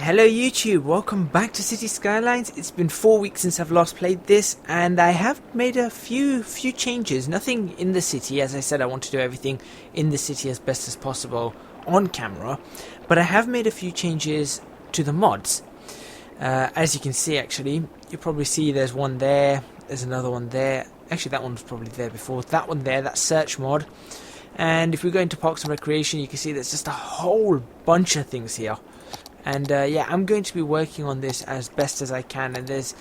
Hello YouTube, welcome back to City Skylines. It's been 4 weeks since I've last played this, and I have made a few changes. Nothing in the city, as I said I want to do everything in the city as best as possible on camera, but I have made a few changes to the mods. As you can see, actually, you probably see there's one there, there's another one there. Actually, that one was probably there before. That one there, that search mod. And if we go into Parks and Recreation, you can see there's just a whole bunch of things here. And yeah, I'm going to be working on this as best as I can, and there's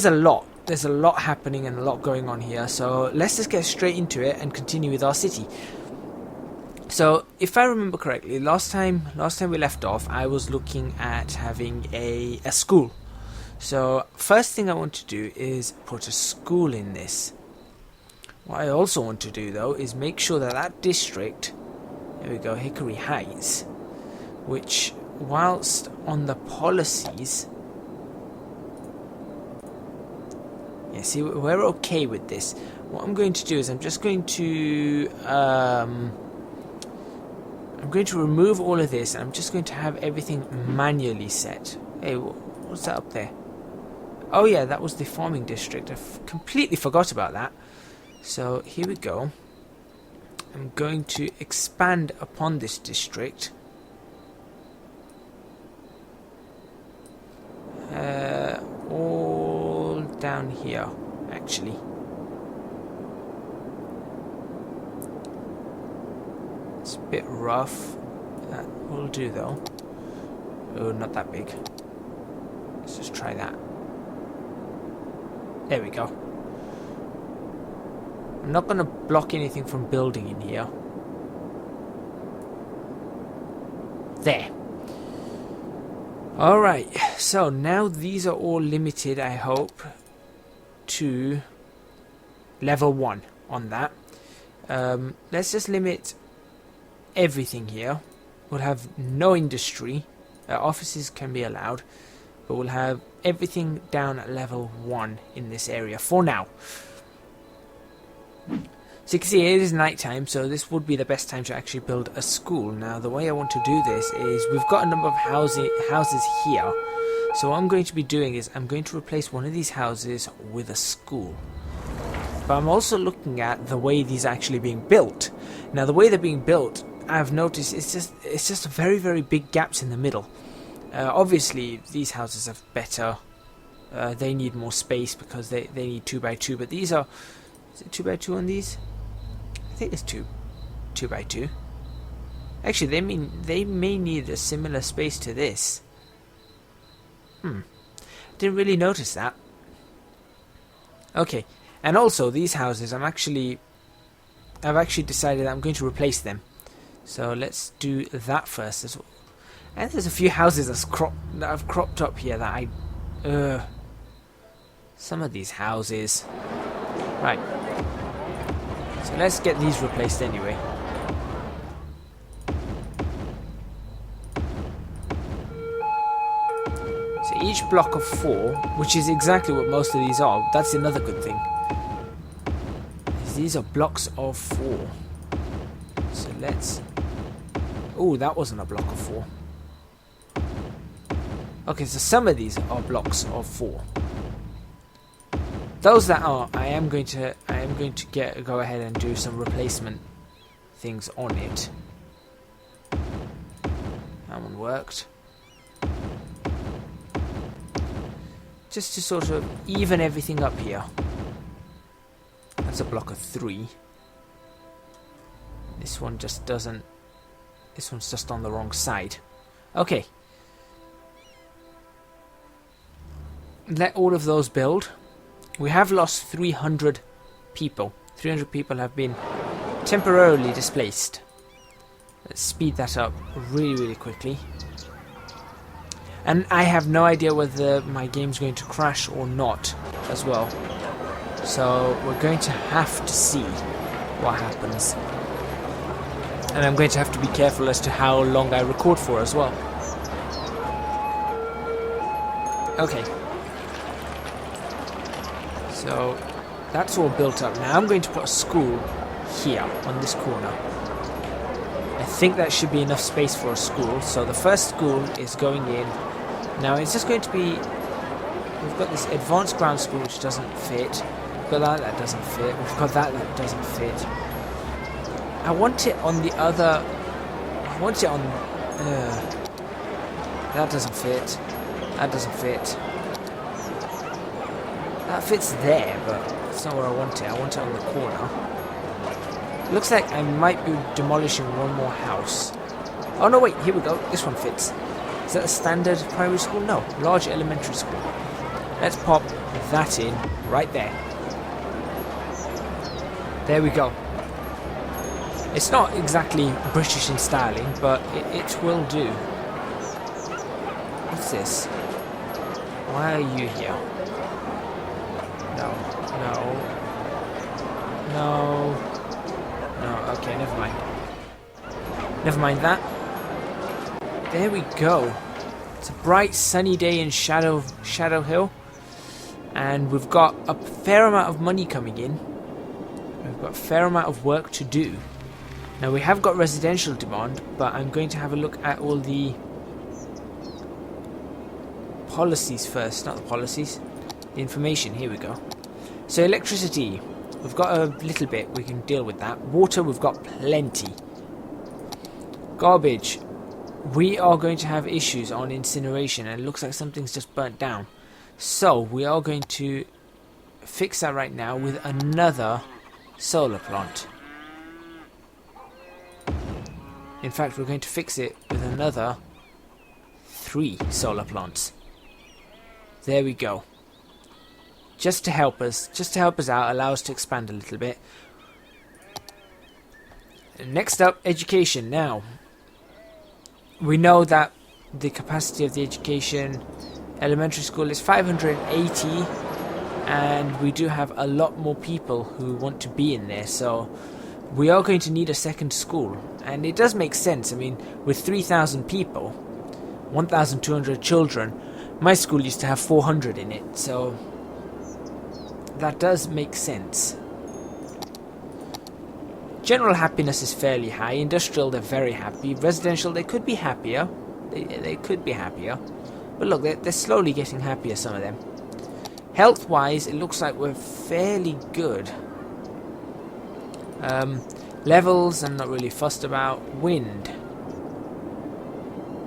a lot happening and a lot going on here. So let's just get straight into it and continue with our city. So if I remember correctly, last time we left off, I was looking at having a school. So first thing I want to do is put a school in this. What I also want to do though is make sure that that district, there we go, Hickory Heights, which, whilst on the policies, yeah, see, we're okay with this. What I'm going to do is I'm going to remove all of this, and I'm just going to have everything manually set. Hey, what's that up there? Oh yeah, that was the farming district. I completely forgot about that. So here we go. I'm going to expand upon this district. All down here, actually. It's a bit rough. That will do though. Oh, not that big. Let's just try that. There we go. I'm not going to block anything from building in here. There. Alright, so now these are all limited, I hope, to level 1 on that. Let's just limit everything here. We'll have no industry. Offices can be allowed, but we'll have everything down at level 1 in this area for now. So you can see it is night time, so this would be the best time to actually build a school. Now the way I want to do this is, we've got a number of houses here, so what I'm going to be doing is I'm going to replace one of these houses with a school. But I'm also looking at the way these are actually being built. Now the way they're being built, I've noticed it's just very big gaps in the middle. Obviously these houses are better, they need more space because they need 2x2, but these are, is it 2x2 on these? I think it's 2x2. Actually, they may need a similar space to this. Didn't really notice that. Okay, and also these houses, I've actually decided I'm going to replace them. So let's do that first as well. And there's a few houses that I've cropped up here that some of these houses. Right. So let's get these replaced anyway. So each block of 4, which is exactly what most of these are. That's another good thing. These are blocks of 4. So let's... Oh, that wasn't a block of 4. Okay, so some of these are blocks of 4. Those that are, I am going to go ahead and do some replacement things on it. That one worked. Just to sort of even everything up here. That's a block of 3. This one just doesn't. This one's just on the wrong side. Okay. Let all of those build. We have lost 300 people. 300 people have been temporarily displaced. Let's speed that up really quickly. And I have no idea whether my game's going to crash or not as well. So we're going to have to see what happens. And I'm going to have to be careful as to how long I record for as well. Okay. So that's all built up. Now I'm going to put a school here on this corner. I think that should be enough space for a school. So the first school is going in Now it's just going to be, we've got this advanced ground school which doesn't fit. We've got that doesn't fit. We've got that doesn't fit. I want it on the other, I want it on, that doesn't fit. That doesn't fit. That fits there, but it's not where I want it. I want it on the corner. Looks like I might be demolishing one more house. Oh no, wait, here we go. This one fits. Is that a standard primary school? No, large elementary school. Let's pop that in right there. There we go. It's not exactly British in styling, but it will do. What's this? Why are you here? No. Okay, never mind. Never mind that. There we go. It's a bright sunny day in Shadowhill. And we've got a fair amount of money coming in. We've got a fair amount of work to do. Now we have got residential demand, but I'm going to have a look at all the policies first. Not the policies. The information. Here we go. So electricity. We've got a little bit. We can deal with that. Water, we've got plenty. Garbage. We are going to have issues on incineration, and it looks like something's just burnt down. So we are going to fix that right now with another solar plant. In fact, we're going to fix it with another 3 solar plants. There we go. Just to help us out, allow us to expand a little bit. Next up, education. Now, we know that the capacity of the education elementary school is 580, and we do have a lot more people who want to be in there, so we are going to need a second school. And it does make sense. I mean, with 3,000 people, 1,200 children, my school used to have 400 in it, so that does make sense. General happiness is fairly high. Industrial, they're very happy. Residential, they could be happier. They could be happier. But look, they're slowly getting happier, some of them. Health-wise, it looks like we're fairly good. Levels, I'm not really fussed about. Wind.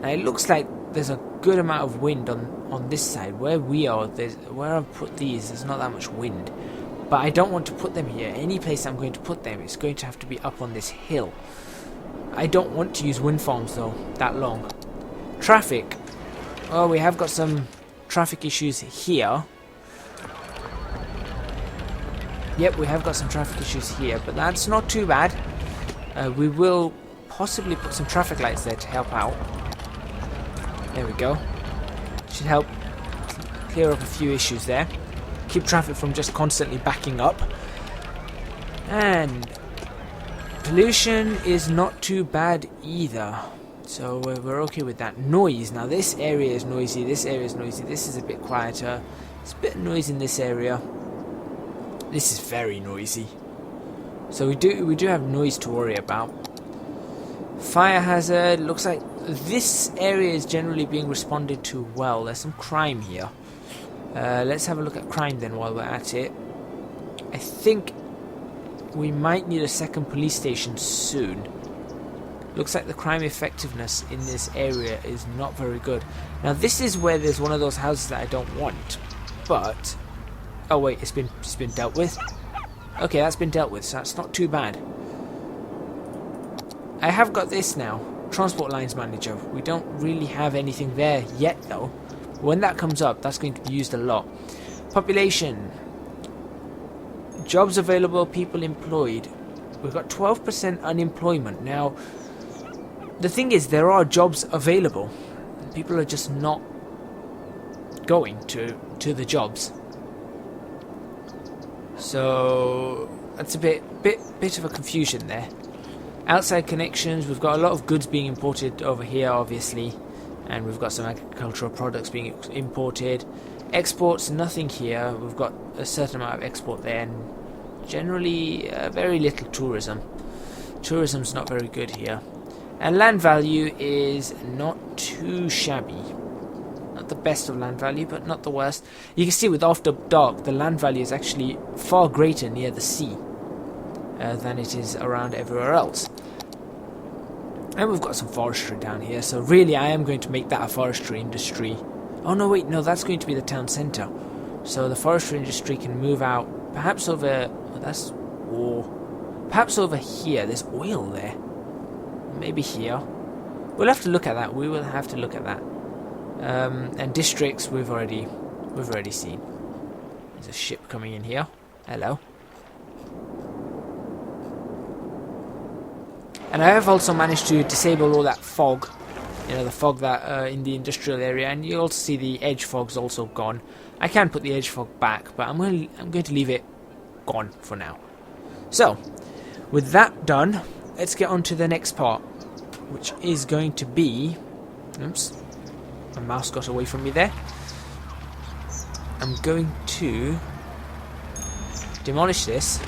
Now, it looks like there's a good amount of wind on this side. Where we are, where I've put these, there's not that much wind. But I don't want to put them here. Any place I'm going to put them, it's going to have to be up on this hill. I don't want to use wind farms, though, that long. Traffic. Oh, we have got some traffic issues here. Yep, we have got some traffic issues here, but that's not too bad. We will possibly put some traffic lights there to help out. There we go. Should help clear up a few issues there. Keep traffic from just constantly backing up. And pollution is not too bad either. So we're okay with that. Noise. Now this area is noisy. This area is noisy. This is a bit quieter. It's a bit of noise in this area. This is very noisy. So we do have noise to worry about. Fire hazard. Looks like this area is generally being responded to well. There's some crime here. Let's have a look at crime then while we're at it. I think we might need a second police station soon. Looks like the crime effectiveness in this area is not very good. Now this is where there's one of those houses that I don't want. But oh wait, it's been dealt with. Okay, that's been dealt with, so that's not too bad. I have got this now. Transport lines manager. We don't really have anything there yet though. When that comes up, that's going to be used a lot. Population. Jobs available, people employed. We've got 12% unemployment. Now, the thing is, there are jobs available. People are just not going to the jobs. So, that's a bit of a confusion there. Outside connections, we've got a lot of goods being imported over here, obviously. And we've got some agricultural products being imported. Exports, nothing here. We've got a certain amount of export there, and generally very little tourism. Tourism's not very good here. And land value is not too shabby. Not Not the best of land value, but not the worst. You can see with After Dark, the land value is actually far greater near the sea than it is around everywhere else. And we've got some forestry down here, so really I am going to make that a forestry industry. Oh no, wait, no, that's going to be the town centre. So the forestry industry can move out, perhaps over... Oh, that's... Oh, perhaps over here. There's oil there. Maybe here. We'll have to look at that. We will have to look at that. And districts we've already seen. There's a ship coming in here. Hello. And I have also managed to disable all that fog. You know, the fog that in the industrial area, and you also see the edge fog's also gone. I can put the edge fog back, but I'm going to leave it gone for now. So, with that done, let's get on to the next part, which is going to be... Oops, my mouse got away from me there. I'm going to demolish this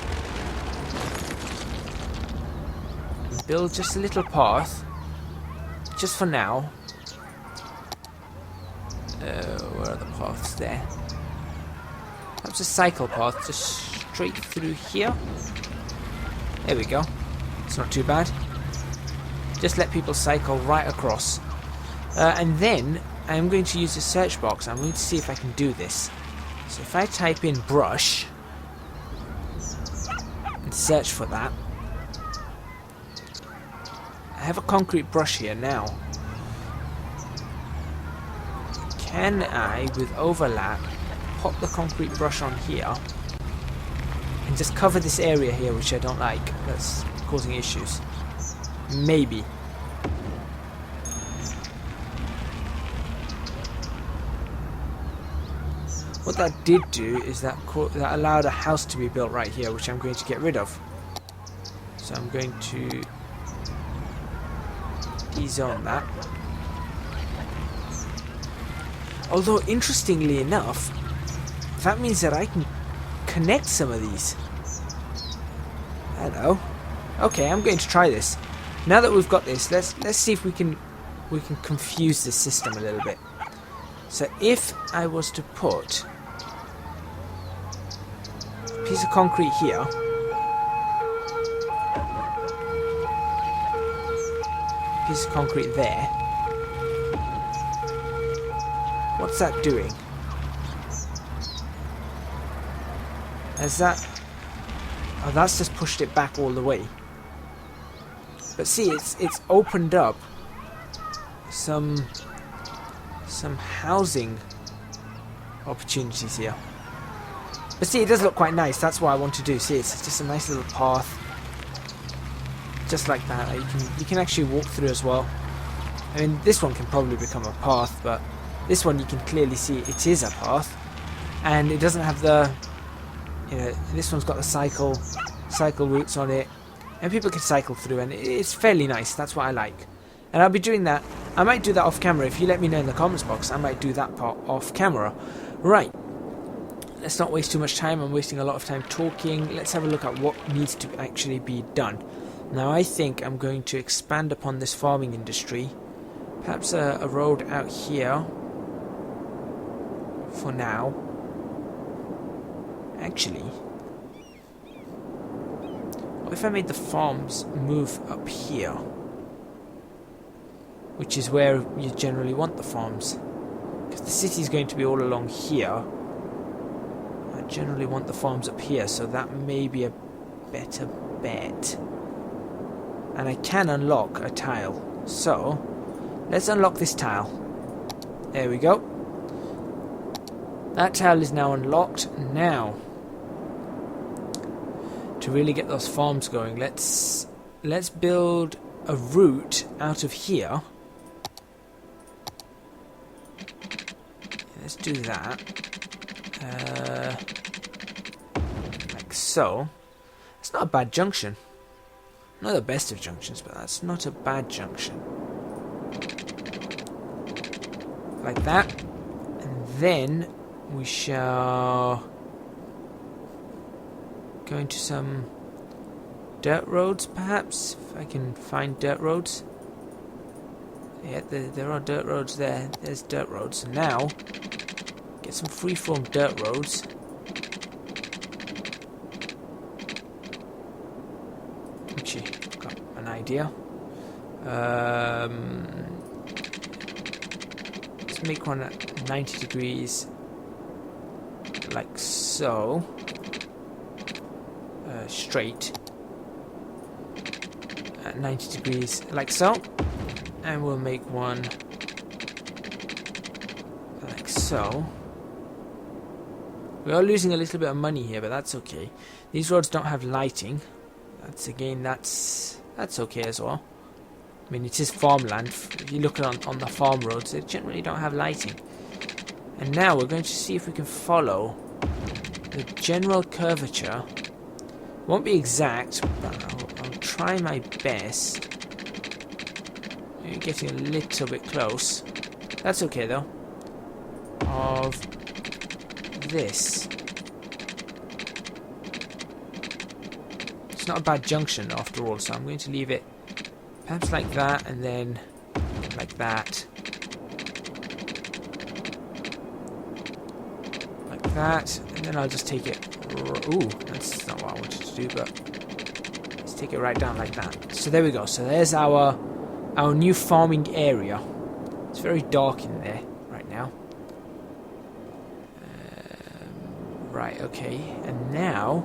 and build just a little path, just for now. Where are the paths there? Perhaps a cycle path just straight through here. There we go. It's not too bad. Just let people cycle right across. And then I'm going to use the search box. I'm going to see if I can do this. So if I type in brush and search for that, I have a concrete brush here now. Can I, with overlap, pop the concrete brush on here and just cover this area here, which I don't like, that's causing issues? Maybe. What that did do is that allowed a house to be built right here, which I'm going to get rid of. So I'm going to dezone that. Although, interestingly enough, that means that I can connect some of these. Hello. Okay, I'm going to try this. Now that we've got this, let's see if we can confuse this system a little bit. So if I was to put a piece of concrete here, piece of concrete there, what's that doing? Has that... Oh, that's just pushed it back all the way. But see, it's opened up some housing opportunities here. But see, it does look quite nice. That's what I want to do. See, it's just a nice little path, just like that. You can actually walk through as well. I mean, this one can probably become a path, but this one you can clearly see it is a path, and it doesn't have the... You know, this one's got the cycle routes on it, and people can cycle through, and it's fairly nice. That's what I like. And I'll be doing that. I might do that off camera. If you let me know in the comments box, I might do that part off camera. Right. Let's not waste too much time. I'm wasting a lot of time talking. Let's have a look at what needs to actually be done. Now, I think I'm going to expand upon this farming industry. Perhaps a road out here for now. Actually, what if I made the farms move up here? Which is where you generally want the farms. Because the city's going to be all along here. I generally want the farms up here, so that may be a better bet. And I can unlock a tile. So, let's unlock this tile. There we go. That tile is now unlocked. Now, to really get those farms going, let's build a route out of here. Let's do that. Like so. It's not a bad junction. Not the best of junctions, but that's not a bad junction. Like that. And then we shall go into some dirt roads, perhaps, if I can find dirt roads. Yeah, there are dirt roads there. There's dirt roads. So now, get some freeform dirt roads. Actually, got an idea. Let's make one at 90 degrees, like so. Straight. At 90 degrees, like so. And we'll make one like so. We are losing a little bit of money here, but that's okay. These roads don't have lighting. That's okay as well. I mean, it is farmland. If you look on the farm roads, they generally don't have lighting. And now we're going to see if we can follow the general curvature. Won't be exact, but I'll try my best. You're getting a little bit close. That's okay though. Of this. It's not a bad junction after all, so I'm going to leave it perhaps like that, and then like that. Like that, and then I'll just take it. Ooh, that's not what I wanted to do, but let's take it right down like that. So there we go. So there's our new farming area. It's very dark in there right now. Right, okay. And now,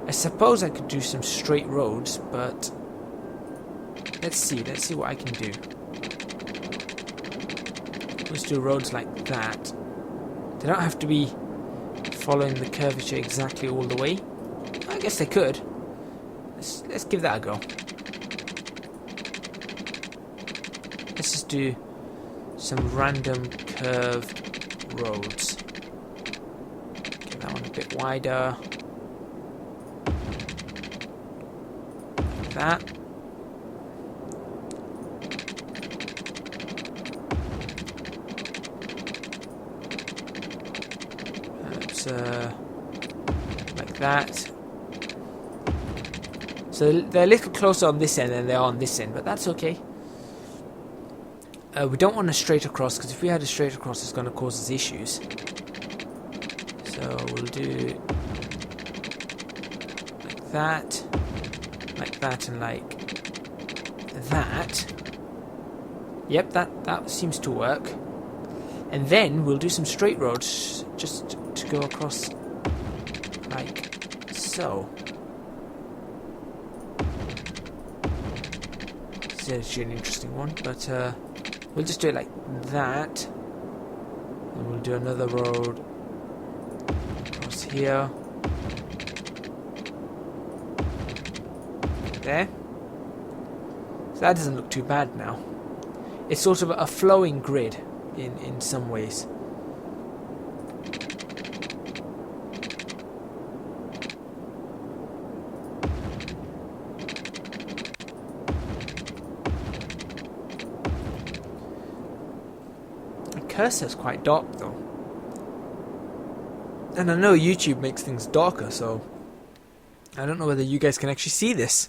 I suppose I could do some straight roads, but let's see what I can do. Let's do roads like that. They don't have to be following the curvature exactly all the way. I guess they could. Let's give that a go. Let's just do some random curved roads. Get that one a bit wider. Like that. Like that. So they're a little closer on this end than they are on this end, but that's okay. We don't want a straight across, because if we had a straight across, it's going to cause us issues. So we'll do like that, and like that. Yep, that seems to work. And then we'll do some straight roads just to go across like so. This is actually an interesting one, but we'll just do it like that. And we'll do another road across here. There. So that doesn't look too bad now. It's sort of a flowing grid in some ways. The cursor's quite dark though. And I know YouTube makes things darker, so I don't know whether you guys can actually see this.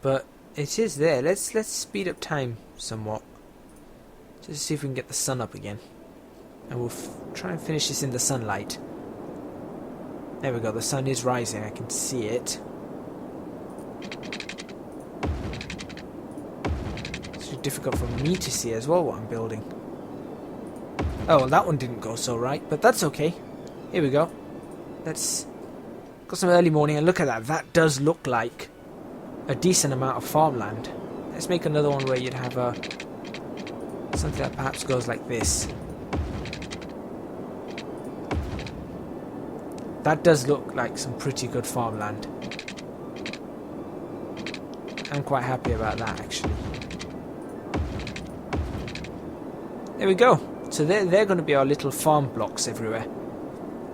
But it is there. Let's speed up time somewhat. Just to see if we can get the sun up again. And we'll try and finish this in the sunlight. There we go, the sun is rising, I can see it. It's difficult for me to see as well what I'm building. Oh, well, that one didn't go so right, but that's okay. Here we go. Let's got some early morning, and look at that. That does look like a decent amount of farmland. Let's make another one where you'd have a something that perhaps goes like this. That does look like some pretty good farmland. I'm quite happy about that, actually. There we go. So they're going to be our little farm blocks everywhere.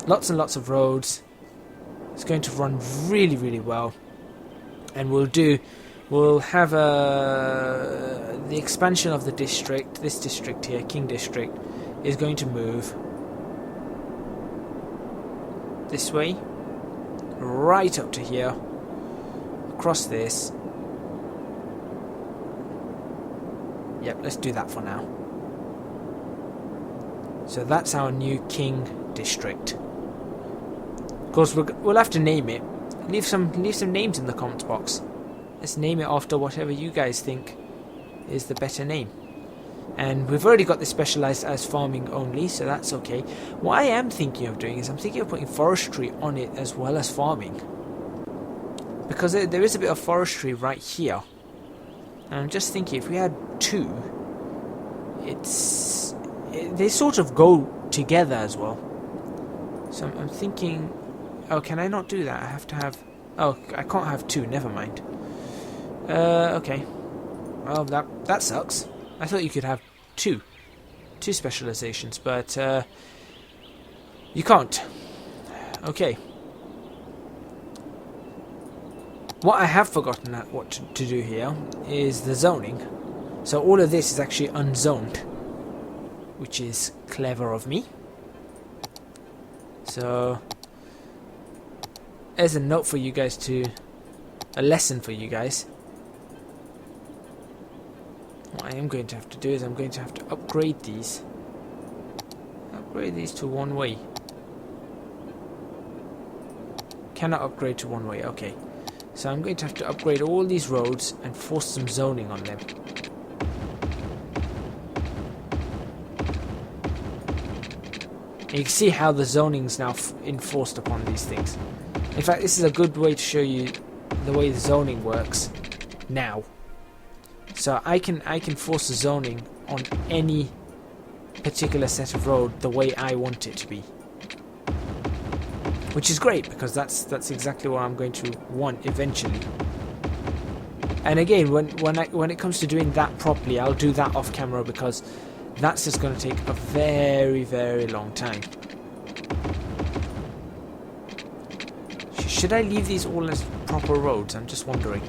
Lots and lots of roads. It's going to run really, really well. And we'll have the expansion of the district. This district here, King District, is going to move this way, right up to here, across this, Yep, let's do that for now. So that's our new King District. Of course, we'll have to name it. Leave some names in the comments box. Let's name it after whatever you guys think is the better name. And we've already got this specialized as farming only, so that's okay. What I am thinking of doing is I'm thinking of putting forestry on it as well as farming. Because there is a bit of forestry right here. And I'm just thinking if we had two, they sort of go together as well. So I'm thinking, oh, can I not do that? I have to have, oh, I can't have two, never mind. Okay. Well, that sucks. I thought you could have two specializations, but you can't. Okay. What I have forgotten what to do here is the zoning. So all of this is actually unzoned, which is clever of me. So there's a note for you guys a lesson for you guys. What I am going to have to do is I'm going to have to upgrade these. Upgrade these to one way. Cannot upgrade to one way, okay. So I'm going to have to upgrade all these roads and force some zoning on them. And you can see how the zoning's now enforced upon these things. In fact, this is a good way to show you the way the zoning works now. So I can force the zoning on any particular set of road the way I want it to be, which is great because that's exactly what I'm going to want eventually. And again, when it comes to doing that properly, I'll do that off camera because that's just going to take a very, very long time. Should I leave these all as proper roads? I'm just wondering.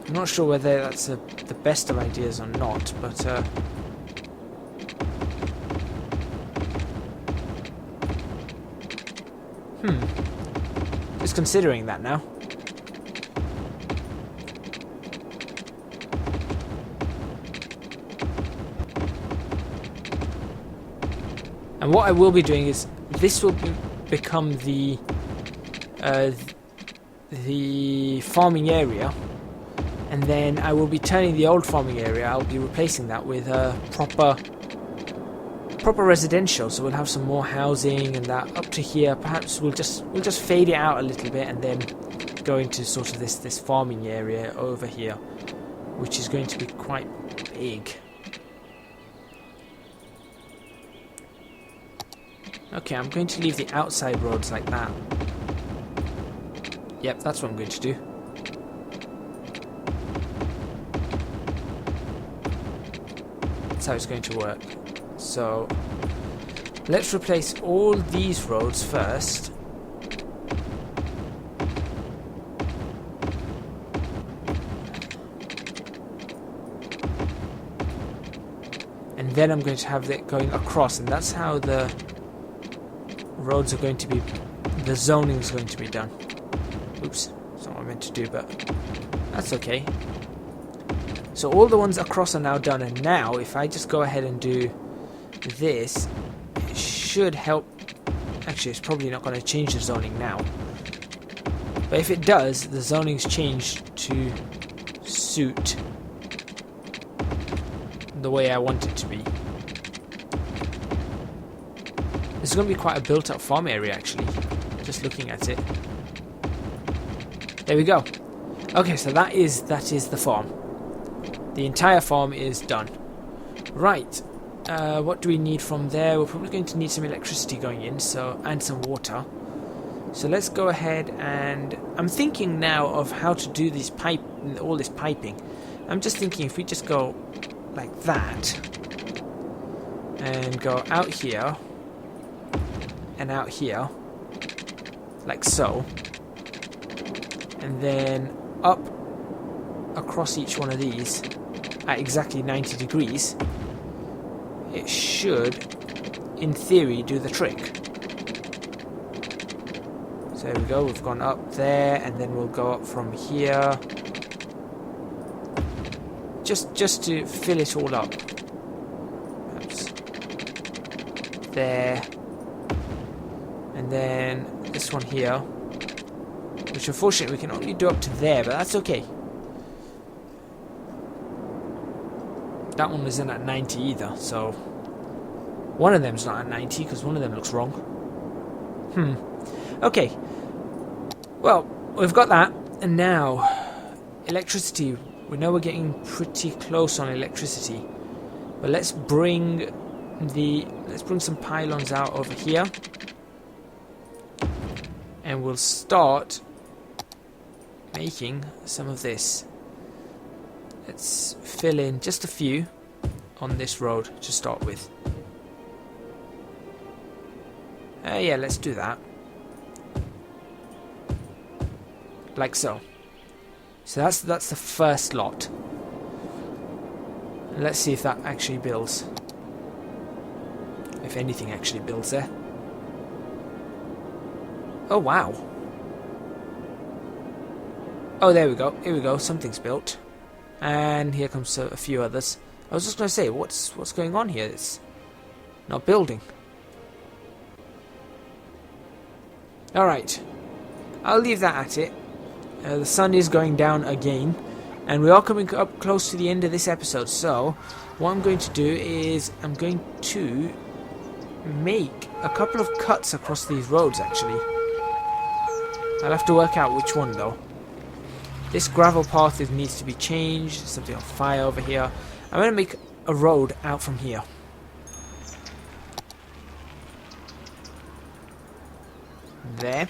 I'm not sure whether that's the best of ideas or not, but just considering that now. And what I will be doing is this will become the farming area. And then I will be turning the old farming area, I'll be replacing that with a proper residential. So we'll have some more housing and that up to here. Perhaps we'll just fade it out a little bit and then go into sort of this farming area over here, which is going to be quite big. Okay, I'm going to leave the outside roads like that. Yep, that's what I'm going to do. That's how it's going to work. So let's replace all these roads first. And then I'm going to have it going across, and that's how the roads are going to be, the zoning is going to be done. Oops, that's not what I meant to do, but that's okay. So all the ones across are now done, and now if I just go ahead and do this, it should help. Actually, it's probably not going to change the zoning now, but if it does, the zoning's changed to suit the way I want it to be. This is going to be quite a built-up farm area, actually, just looking at it. There we go. Okay, so that is the farm. The entire farm is done. Right. What do we need from there? We're probably going to need some electricity going in, and some water. So let's go ahead, and I'm thinking now of how to do all this piping. I'm just thinking if we just go like that, and go out here, and out here, like so, and then up across each one of these at exactly 90 degrees, it should, in theory, do the trick. So there we go, we've gone up there, and then we'll go up from here just to fill it all up. Perhaps there, and then this one here, which unfortunately we can only do up to there, but that's okay. That one isn't at 90 either, so one of them's not at 90 because one of them looks wrong. Okay. Well, we've got that, and now electricity. We know we're getting pretty close on electricity, but let's bring some pylons out over here, and we'll start making some of this. Let's fill in just a few on this road to start with. Yeah, let's do that. Like so. So that's the first lot. And let's see if that actually builds. If anything actually builds there. Oh wow. Oh, there we go. Here we go. Something's built. And here comes a few others. I was just going to say, what's going on here? It's not building. Alright. I'll leave that at it. The sun is going down again. And we are coming up close to the end of this episode. So, what I'm going to do is I'm going to make a couple of cuts across these roads, actually. I'll have to work out which one, though. This gravel path needs to be changed. Something on fire over here. I'm going to make a road out from here. There.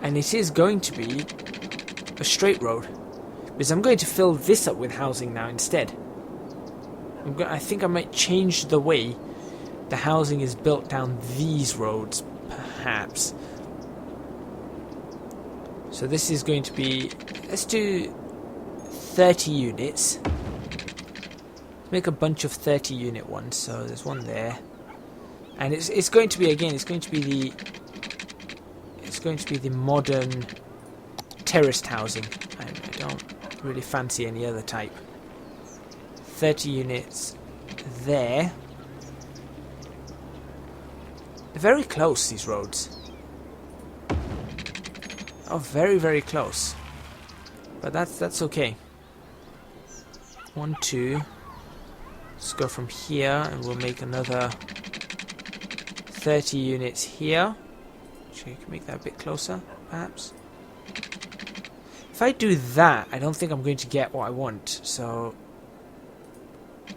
And it is going to be a straight road. Because I'm going to fill this up with housing now instead. I think I might change the way the housing is built down these roads, perhaps. So this is going to be, let's do 30 units. Let's make a bunch of 30 unit ones. So there's one there, and it's going to be, again, it's going to be the modern terraced housing. I don't really fancy any other type. 30 units there. They're very close, these roads. Oh, very, very close. But that's okay. 1, 2. Let's go from here, and we'll make another 30 units here. Actually, you can make that a bit closer, perhaps. If I do that, I don't think I'm going to get what I want. So I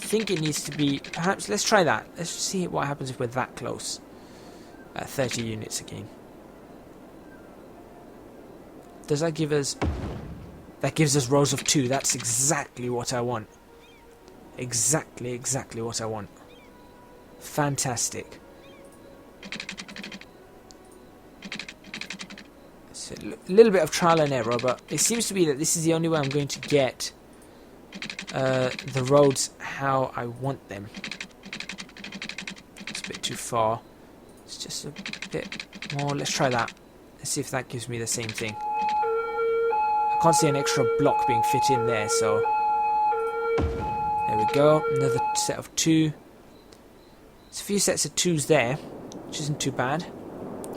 think it needs to be, perhaps, let's try that. Let's see what happens if we're that close. 30 units again. Does that give us... That gives us rows of 2. That's exactly what I want. Exactly what I want. Fantastic. So a little bit of trial and error, but it seems to be that this is the only way I'm going to get the roads how I want them. It's a bit too far. It's just a bit more. Let's try that. Let's see if that gives me the same thing. I can't see an extra block being fit in there, so there we go. Another set of 2. There's a few sets of 2s there, which isn't too bad.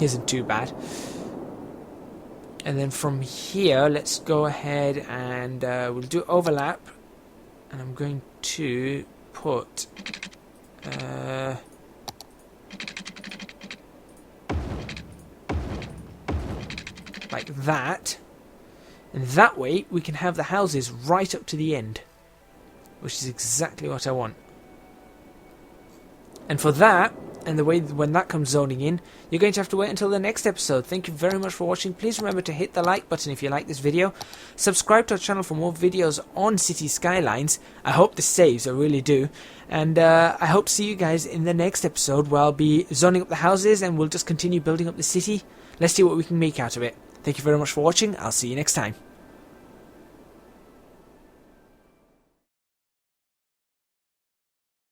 Isn't too bad. And then from here, let's go ahead and we'll do overlap. And I'm going to put like that. And that way, we can have the houses right up to the end. Which is exactly what I want. And for that, and the way when that comes zoning in, you're going to have to wait until the next episode. Thank you very much for watching. Please remember to hit the like button if you like this video. Subscribe to our channel for more videos on City Skylines. I hope this saves, I really do. And I hope to see you guys in the next episode where I'll be zoning up the houses and we'll just continue building up the city. Let's see what we can make out of it. Thank you very much for watching. I'll see you next time.